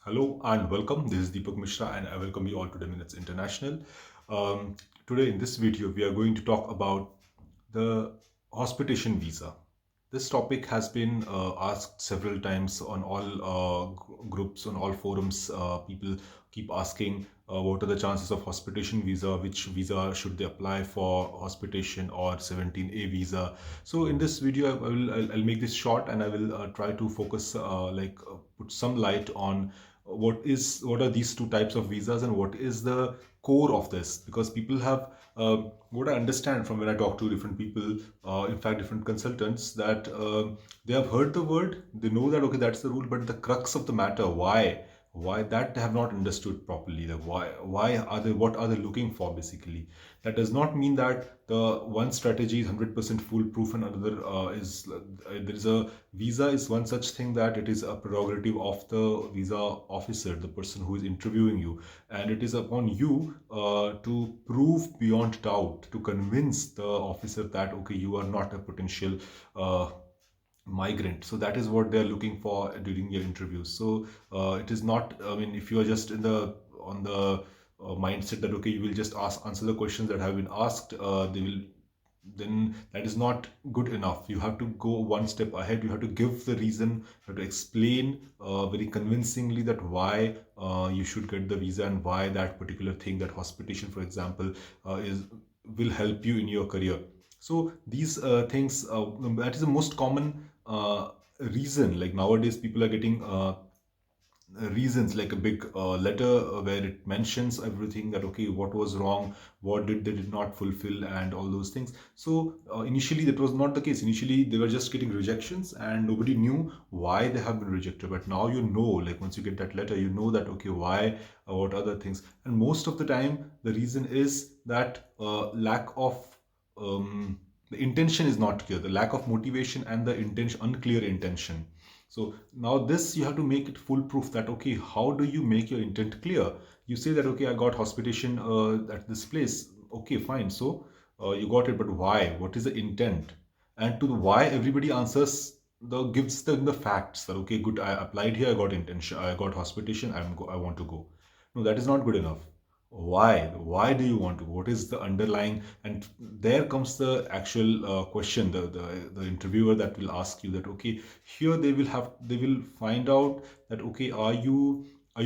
Hello and welcome. This is Deepak Mishra and I welcome you all to DMiNetz International. Today in this video, we are going to talk about the Hospitation Visa. This topic has been asked several times on all groups, on all forums. People keep asking what are the chances of Hospitation Visa, which visa should they apply for, Hospitation or 17A visa. So in this video, I'll make this short and I will try to focus put some light on what are these two types of visas and what is the core of this, because people have what I understand from when I talk to different people, in fact different consultants, that they have heard the word, they know that okay, that's the rule, but the crux of the matter, why that they have not understood properly. Like why are they, what are they looking for basically? That does not mean that the one strategy is 100% foolproof and another there is a visa is one such thing that it is a prerogative of the visa officer, the person who is interviewing you, and it is upon you to prove beyond doubt, to convince the officer that okay, you are not a potential migrant. So that is what they're looking for during your interviews. So it is not, I mean, if you are just in the on the mindset that okay, you will just answer the questions that have been asked, they will, then that is not good enough. You have to go one step ahead. You have to give the reason, you have to explain very convincingly that why you should get the visa and why that particular thing, that hospitation for example, is will help you in your career. So these things, that is the most common reason. Like nowadays people are getting reasons like a big letter where it mentions everything, that okay, what was wrong, what did they did not fulfill and all those things. So initially that was not the case. Initially they were just getting rejections and nobody knew why they have been rejected, but now you know, like once you get that letter, you know that okay, why, what other things. And most of the time the reason is that lack of the intention is not clear, the lack of motivation and the intention, unclear intention. So now this you have to make it foolproof, that okay, how do you make your intent clear? You say that okay, I got hospitation at this place. Okay, fine. So you got it, but why? What is the intent? And to the why, everybody answers the gives them the facts that okay, good, I applied here, I got intention, I got hospitation, I want to go. No, that is not good enough. Why do you want to? What is the underlying? And there comes the actual question, the interviewer that will ask you that okay, here they will find out that okay, are you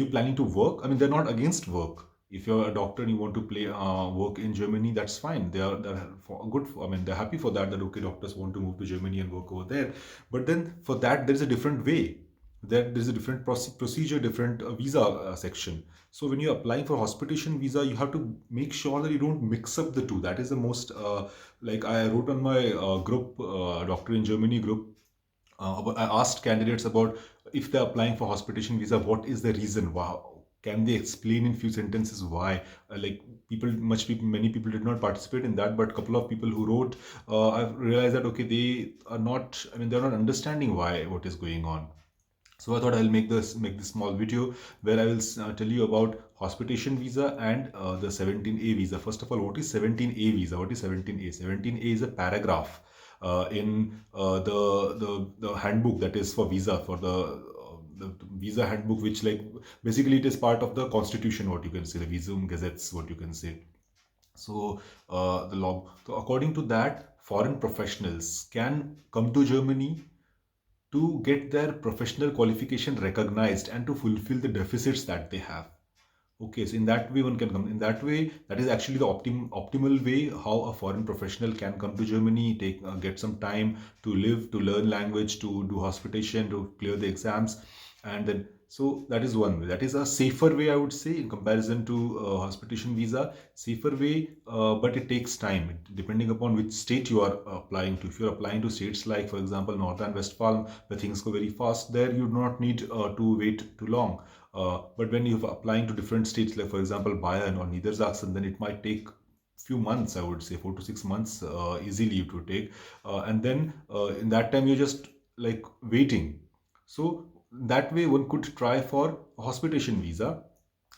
planning to work? I mean, they're not against work. If you're a doctor and you want to play work in Germany, that's fine. They're good I mean, they're happy for that, that okay, doctors want to move to Germany and work over there. But then for that there is a different way. There's a different procedure, different visa section. So when you're applying for hospitation visa, you have to make sure that you don't mix up the two. That is the most like I wrote on my group, doctor in Germany group. I asked candidates about if they're applying for hospitation visa, what is the reason? Wow, can they explain in few sentences why? Like many people did not participate in that, but a couple of people who wrote, I've realized that okay, they are not. I mean, they're not understanding why, what is going on. So I thought I'll make this small video where I will tell you about hospitation visa and the 17A visa. First of all, what is 17A visa? What is 17A? 17A is a paragraph in the handbook that is for visa, for the visa handbook, which like basically it is part of the constitution, what you can say, the visum gazettes, what you can say. So the law. So according to that, foreign professionals can come to Germany to get their professional qualification recognized and to fulfill the deficits that they have. Okay, so in that way one can come. In that way, that is actually the optimal way how a foreign professional can come to Germany, take get some time to live, to learn language, to do hospitation, to clear the exams, and then so that is one way. That is a safer way, I would say, in comparison to hospitation visa. Safer way, but it takes time depending upon which state you are applying to. If you are applying to states like, for example, North and Westphal, where things go very fast, there you do not need to wait too long. But when you're applying to different states, like for example Bayern or Niedersachsen, then it might take few months, I would say 4 to 6 months easily it would take. And then in that time you're just like waiting. So that way one could try for a hospitation visa.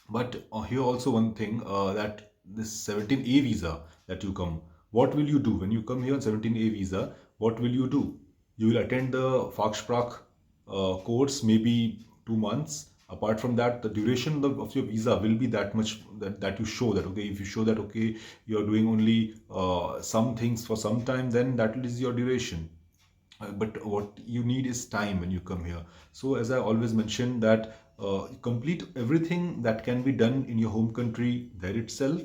But here also one thing, that this 17A visa that you come, what will you do when you come here on 17A visa? What will you do? You will attend the Fachsprach course, maybe 2 months. Apart from that, the duration of your visa will be that much, that you show that, okay, if you show that, okay, you're doing only some things for some time, then that is your duration. But what you need is time when you come here. So as I always mention that complete everything that can be done in your home country there itself,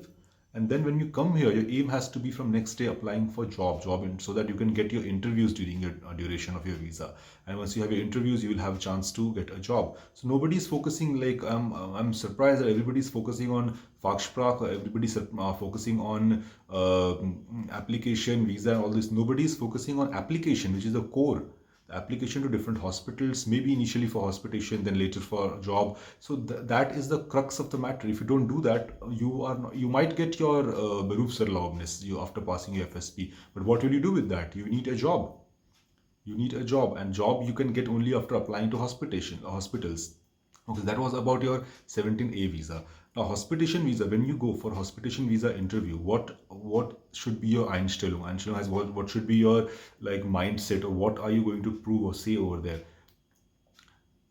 and then when you come here, your aim has to be from next day applying for job and so that you can get your interviews during your duration of your visa. And once you have your interviews, you will have a chance to get a job. So nobody is focusing, like I'm surprised that everybody is focusing on Fachsprach, or everybody's focusing on application, visa, and all this. Nobody is focusing on application, which is the core. The application to different hospitals, maybe initially for hospitation, then later for job. So that is the crux of the matter. If you don't do that, you might get your Berufserlaubnis you after passing your FSP. But what will you do with that? You need a job. You need a job, and job you can get only after applying to hospitals. Okay, that was about your 17A visa. Now, hospitation visa, when you go for hospitation visa interview, what should be your Einstellung? Einstellung has what should be your like mindset, or what are you going to prove or say over there?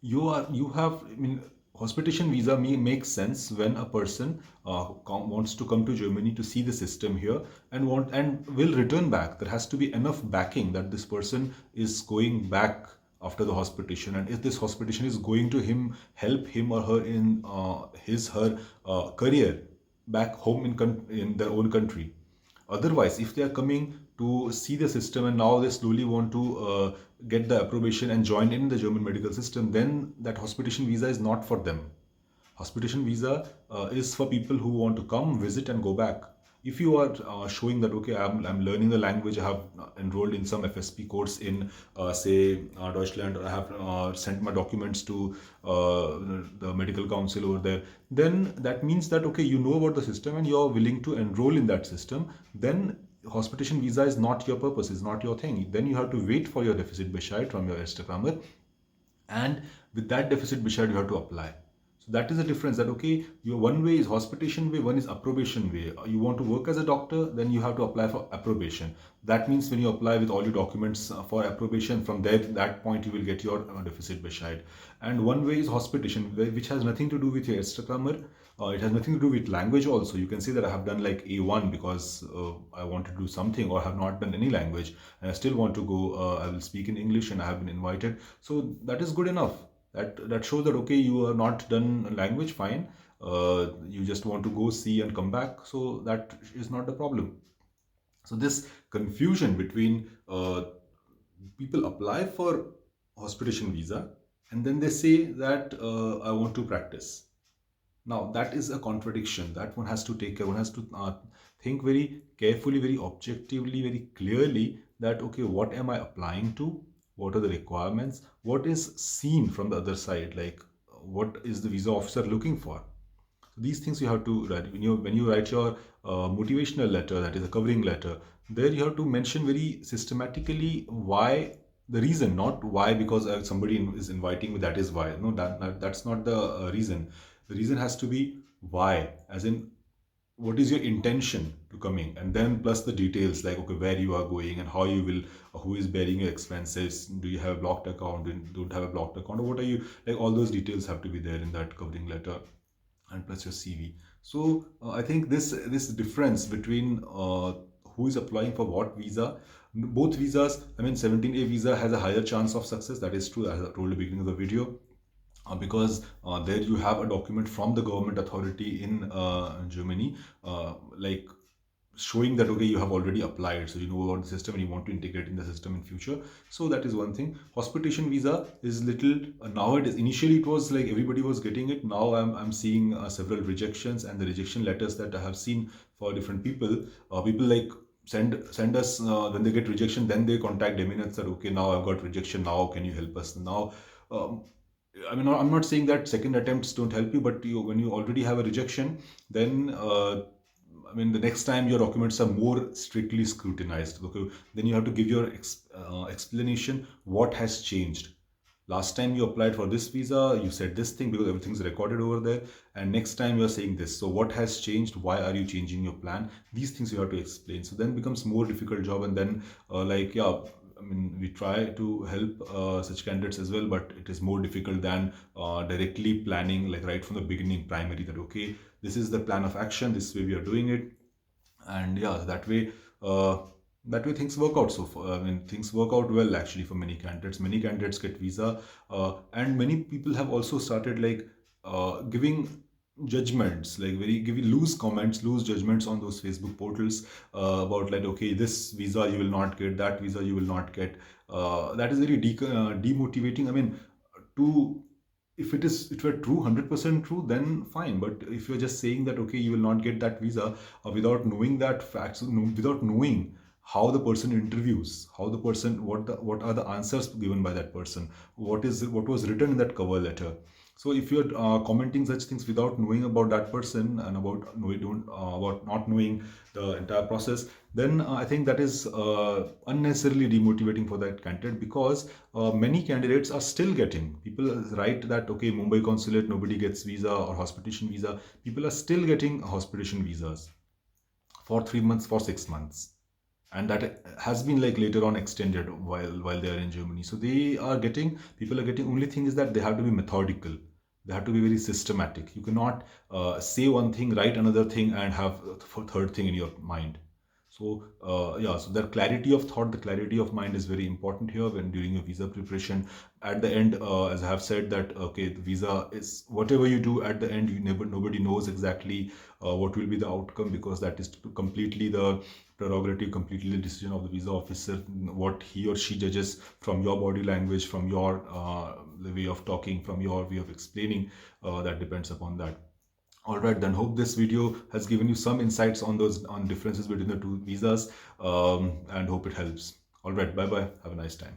You have, I mean, hospitation visa makes sense when a person wants to come to Germany to see the system here and will return back. There has to be enough backing that this person is going back after the hospitation, and if this hospitation is going to help him or her in her career back home in their own country. Otherwise, if they are coming to see the system and now they slowly want to get the approbation and join in the German medical system, then that hospitation visa is not for them. Hospitation visa is for people who want to come, visit, and go back. If you are showing that, okay, I'm learning the language, I have enrolled in some FSP course in, say, Deutschland, or I have sent my documents to the medical council over there, then that means that, okay, you know about the system and you're willing to enroll in that system. Then hospitation visa is not your purpose, is not your thing. Then you have to wait for your deficit Bescheid from your Erste Kammer, and with that deficit Bescheid you have to apply. So that is the difference, that okay, your one way is hospitation way, one is approbation way. You want to work as a doctor, then you have to apply for approbation. That means when you apply with all your documents for approbation, from there, that point you will get your deficit Bescheid. And one way is hospitation, which has nothing to do with your Erste Kammer. It has nothing to do with language also. You can say that I have done like A1 because I want to do something, or have not done any language and I still want to go, I will speak in English and I have been invited. So that is good enough. That shows that, okay, you are not done language, fine. You just want to go see and come back. So that is not the problem. So this confusion between people apply for hospitation visa and then they say that I want to practice. Now that is a contradiction that one has to take care. One has to think very carefully, very objectively, very clearly that, okay, what am I applying to? What are the requirements? What is seen from the other side? Like, what is the visa officer looking for? So these things you have to write. When you write your motivational letter, that is a covering letter, there you have to mention very systematically why, the reason, not why because somebody is inviting me, that is why. No, that's not the reason. The reason has to be why, as in what is your intention to coming, and then plus the details like, okay, where you are going and how you will, who is bearing your expenses, do you have a blocked account, don't have a blocked account, or what are you, like, all those details have to be there in that covering letter, and plus your CV. So I think this difference between who is applying for what visa, both visas, I mean 17A visa has a higher chance of success, that is true, as I told at the beginning of the video, because there you have a document from the government authority in Germany, like showing that, okay, you have already applied, so you know about the system and you want to integrate in the system in future. So that is one thing. Hospitation visa is little nowadays. Initially it was like everybody was getting it. Now I'm seeing several rejections, and the rejection letters that I have seen for different people, people like send us when they get rejection, then they contact DMiNetz that, okay, now I've got rejection, now can you help us now. I mean, I'm not saying that second attempts don't help you, but when you already have a rejection, then I mean, the next time your documents are more strictly scrutinized. Okay, then you have to give your explanation what has changed. Last time you applied for this visa, you said this thing because everything's recorded over there, and next time you're saying this. So what has changed? Why are you changing your plan? These things you have to explain. So then becomes more difficult job, and then like, yeah, I mean, we try to help such candidates as well, but it is more difficult than directly planning, like right from the beginning, primary, that okay, this is the plan of action, this way we are doing it. And yeah, uh, that way things work out. So I mean, things work out well actually for many candidates. Many candidates get visa, and many people have also started like giving judgments, like very giving loose comments, loose judgments on those Facebook portals about like, okay, this visa you will not get, that visa you will not get. That is very demotivating. I mean, to if it were true, 100% true, then fine. But if you're just saying that okay, you will not get that visa without knowing that facts, without knowing how the person interviews, how the person, what are the answers given by that person, what was written in that cover letter. So if you're commenting such things without knowing about that person and about not knowing the entire process, then I think that is unnecessarily demotivating for that candidate, because many candidates are still getting, people write that okay, Mumbai consulate nobody gets visa or hospitation visa, people are still getting hospitation visas for 3 months, for 6 months, and that has been like later on extended while they are in Germany. So they are getting, people are getting, only thing is that they have to be methodical, they have to be very systematic. You cannot say one thing, write another thing, and have a third thing in your mind. So yeah, so the clarity of thought, the clarity of mind is very important here when during your visa preparation. At the end, as I have said that okay, the visa is whatever you do at the end, nobody knows exactly what will be the outcome, because that is completely the prerogative, completely the decision of the visa officer, what he or she judges from your body language, from your the way of talking, from your way of explaining, that depends upon that. All right, then hope this video has given you some insights on those, on differences between the two visas, and hope it helps. All right, bye bye. Have a nice time.